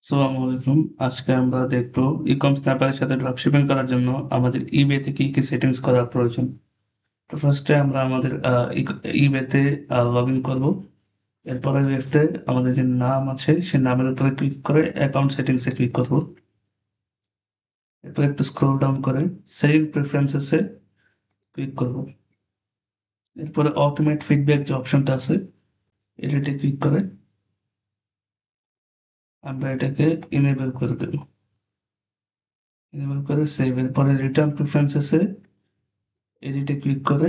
আসসালামু আলাইকুম। আজকে আমরা দেখবো ই-কমার্স স্ন্যাপারের সাথে ড্রপশিপিং করার জন্য আমাদের ইবেতে কি কি সেটিংস করা প্রয়োজন। তো ফার্স্টে আমরা আমাদের ইবেতে লগ ইন করবো। এরপরে লেফটে আমাদের যে নাম আছে সেই নামের উপরে ক্লিক করে অ্যাকাউন্ট সেটিংসে ক্লিক করবো। এরপর একটু স্ক্রল ডাউন করে সেভ প্রেফারেন্সেসে ক্লিক করবো। এরপরে অটোমেট ফিডব্যাক যে অপশনটা আছে এটাতে ক্লিক করে আমরা এটাকে ইনেবল করে দেবো। ইনেবল করে সেভ। এরপরে রিটার্ন প্রেফারেন্সেসে এডিটে ক্লিক করে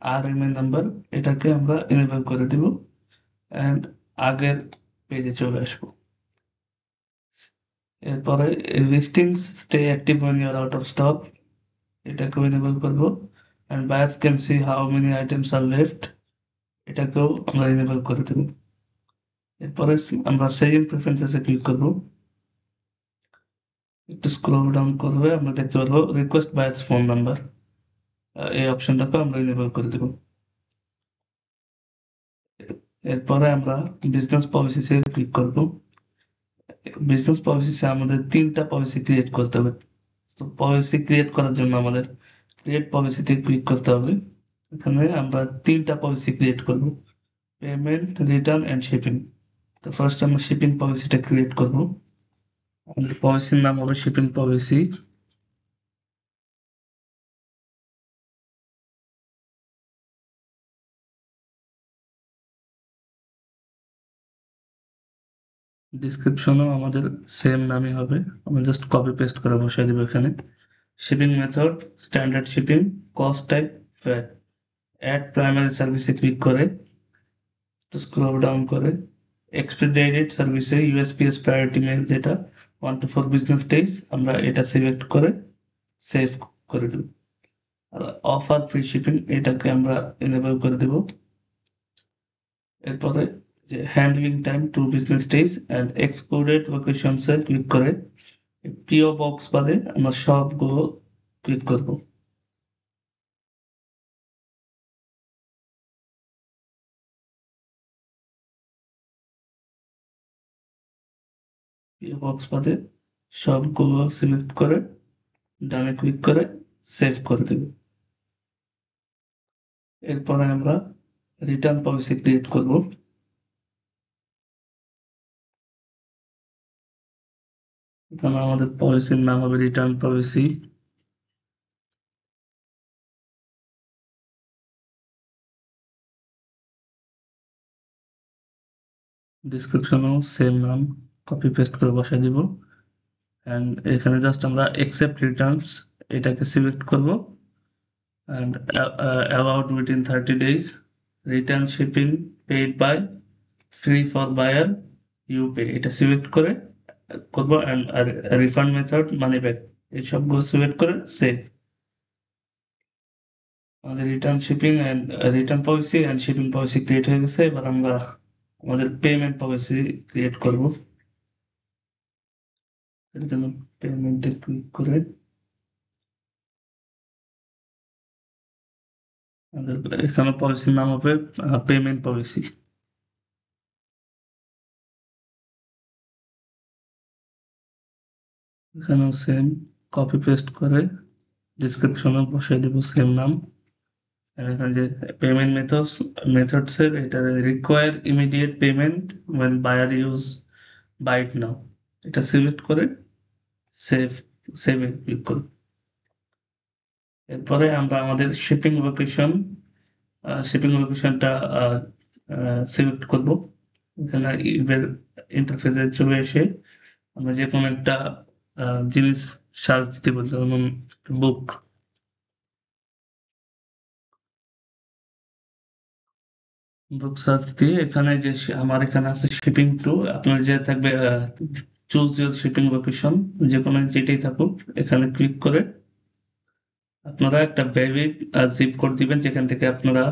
আর ইমেল নাম্বার এটাকে আমরা এনেবল করে দিব অ্যান্ড আগের পেজে চলে আসবো। এরপরে listings stay active when you are out of stock এটাকেও এনেবল করবো and buyers can see how many items are left এটাকেও আমরা এনেবল করে দেব। এরপরে আমরা সেভিং প্রেফারেন্সেসে ক্লিক করবো। একটু স্ক্রল ডাউন করবে আমরা দেখতে পারবো রিকোয়েস্ট বায়ার্স ফোন নাম্বার, এই অপশনটাকে আমরা এনেবল করে দেব। এরপরে আমরা বিজনেস পলিসিসে ক্লিক করবো। বিজনেস পলিসিতে আমাদের 3টা পলিসি ক্রিয়েট করতে হবে। তো পলিসি ক্রিয়েট করার জন্য আমাদের ক্রিয়েট পলিসিতে ক্লিক করতে হবে। এখানে আমরা 3টা পলিসি ক্রিয়েট করব, পেমেন্ট, রিটার্ন অ্যান্ড শিপিং। তো ফার্স্ট আমরা শিপিং পলিসিটা ক্রিয়েট করব। আমাদের পলিসির নাম হবে শিপিং পলিসি। ডিসক্রিপশনও আমাদের সেম নামই হবে, আমরা জাস্ট কপি পেস্ট করে বসাই দেবো এখানে। Shipping method standard shipping, cost type flat, add primary সার্ভিসে ক্লিক করে তো স্ক্রল ডাউন করে এক্সপেডিটেড সার্ভিসে ইউএসপিএস প্রায়োরিটি মেল যেটা 1 to 4 বিজনেস ডেজ আমরা এটা সিলেক্ট করে সেভ করে দেব। আর অফার ফ্রি শিপিং এটাকে আমরা এনেবল করে দেব। এরপরে যে handling time 2 business days and excluded লোকেশনসে ক্লিক করে পিও বক্স বাদে আমরা সবগুলো ক্লিক করব। পিও বক্স বাদে সবগুলো সিলেক্ট করে ডানে ক্লিক করে সেভ করে দেব। এরপরে আমরা রিটার্ন পলিসি ক্রিয়েট করব। এখানে আমাদের পলিসির নাম হবে রিটার্ন পলিসি। ডিসক্রিপশনেও সেম নাম কপি পেস্ট করে বসাই দিব অ্যান্ড এখানে জাস্ট আমরা অ্যাকসেপ্ট রিটার্নস এটাকে সিলেক্ট করব and allowed within 30 days, return shipping paid by, free for buyer, you pay এটা সিলেক্ট করে করবো and refund method money back এই সবগুলো সিলেক্ট করে সেভ। আমাদের return shipping and return policy and shipping policy create হয়ে গেছে। এবার আমরা আমাদের পেমেন্ট পলিসি ক্রিয়েট করব। এর জন্য পেমেন্টে ক্লিক করে আমাদের এখানে পলিসির নাম হবে পেমেন্ট পলিসি। এখানেও সেম কপি পেস্ট করে ডিসক্রিপশনে বসাই দেব সেম নাম। আর এখানে যে পেমেন্ট মেথডসের এটা require immediate payment when buyer use buy it now এটা সিলেক্ট করে সেভ সেভে ক্লিক করব। এরপরে আমরা আমাদের শিপিং লোকেশনটা সিলেক্ট করব। এখানে ইবের ইন্টারফেসে চলে এসে আমরা যে কোনো একটা জিনিস সার্চ দিতে বলি, যেমন বুক। বুক সার্চ দিয়ে এখানে যে আমার এখানে আছে শিপিং টু, আপনার যে থাকবে চুজ ইউর শিপিং লোকেশন, যে কোনো যেটাই থাকুক এখানে ক্লিক করে আপনারা একটা ভ্যালিড জিপ কোড দিবেন যেখান থেকে আপনারা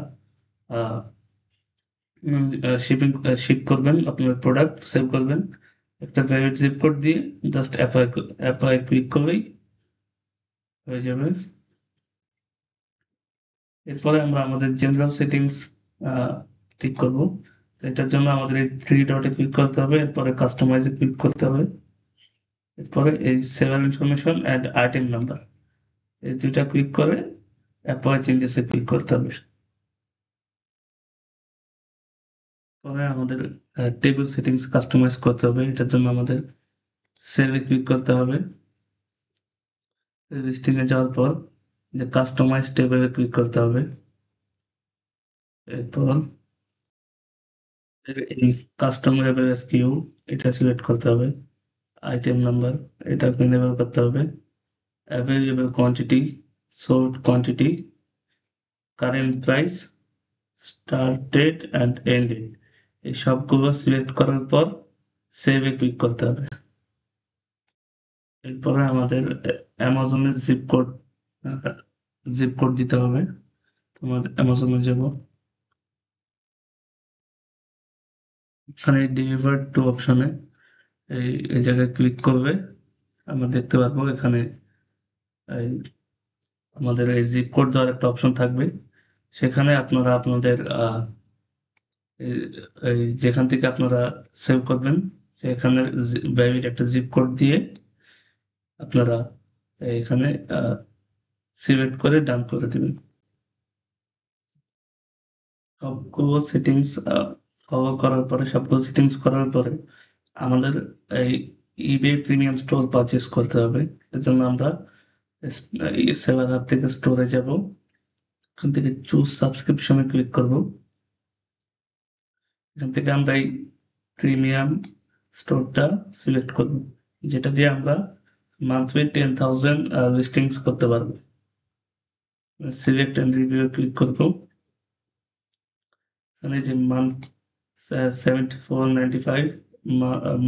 শিপ করবেন আপনার প্রোডাক্ট সেভ করবেন। একটা ভ্যালিড জিপ কোড দিয়ে জাস্ট অ্যাপ্লাই ক্লিক করলেই হয়ে যাবে। এরপরে আমরা আমাদের জেনারেল সেটিংস ঠিক করব। এটার জন্য আমাদের এই থ্রি ডটে ক্লিক করতে হবে, এরপরে কাস্টমাইজে ক্লিক করতে হবে, এরপরে এই seller information and item number এই দুইটা ক্লিক করে অ্যাপ্লাই চেঞ্জেসে ক্লিক করতে হবে। পরে আমাদের টেবিল সেটিংস কাস্টমাইজ করতে হবে, এটার জন্য আমাদের সেভে ক্লিক করতে হবে। লিস্টিংয়ে যাওয়ার পর যে কাস্টমাইজ টেবিলে ক্লিক করতে হবে, এরপর এই কাস্টম অ্যাভারেজ কিউ এটা সিলেক্ট করতে হবে, আইটেম নাম্বার এটা এনেবল করতে হবে, available quantity, sold quantity, current price, start date and end date এই সবগুলো সিলেক্ট করার পর সেভে ক্লিক করতে হবে। এরপরে আমাদের অ্যামাজনের জিপ কোড দিতে হবে। তোমাদের অ্যামাজনে যাব, এখানে ডেলিভার টু অপশনে এই জায়গায় ক্লিক করবে, আমরা দেখতে পারবো এখানে এই আমাদের এই জিপ কোড দেওয়ার একটা অপশন থাকবে, সেখানে আপনারা আপনাদের এই যেখান থেকে আপনারা সেভ করবেন সেখানে ভ্যালিড একটা জিপ কোড দিয়ে আপনারা এখানে সিলেক্ট করে ডান করে দেবেন। সবগুলো সেটিংস ফলো করার পরে, সবগুলো সেটিংস করার পরে আমাদের এই ইবে প্রিমিয়াম স্টোর পারচেস করতে হবে। এর জন্য আমরা সেভার হাব থেকে স্টোরে যাব, এখান থেকে চুজ সাবস্ক্রিপশনে ক্লিক করব, এখান থেকে আমরা এই প্রিমিয়াম স্টোরটা সিলেক্ট করব, যেটা দিয়ে আমরা মান্থলি 10,000 লিস্টিংস করতে পারবো। সিলেক্ট অ্যান্ড রিভিউ ক্লিক করব, এখানে যে month 74.95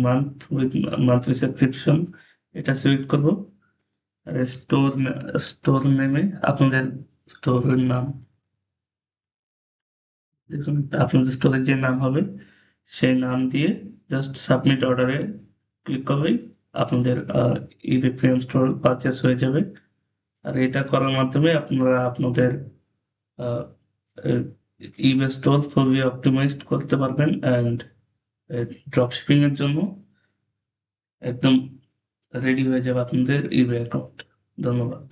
month with monthly subscription এটা সিলেক্ট করব, আর স্টোর নেমে আপনাদের স্টোরের নাম, দেখুন আপনাদের স্টোরের যে নাম হবে সেই নাম দিয়ে জাস্ট সাবমিট অর্ডারে ক্লিক করবেই আপনাদের ইবে প্রিমিয়াম স্টোর পারচেস হয়ে যাবে। আর এটা করার মাধ্যমে আপনারা আপনাদের ইবে স্টোর ফুললি অপটিমাইজড করতে পারবেন অ্যান্ড ড্রপশিপিং এর জন্য একদম রেডি হয়ে যাবে আপনাদের ইবে অ্যাকাউন্ট। ধন্যবাদ।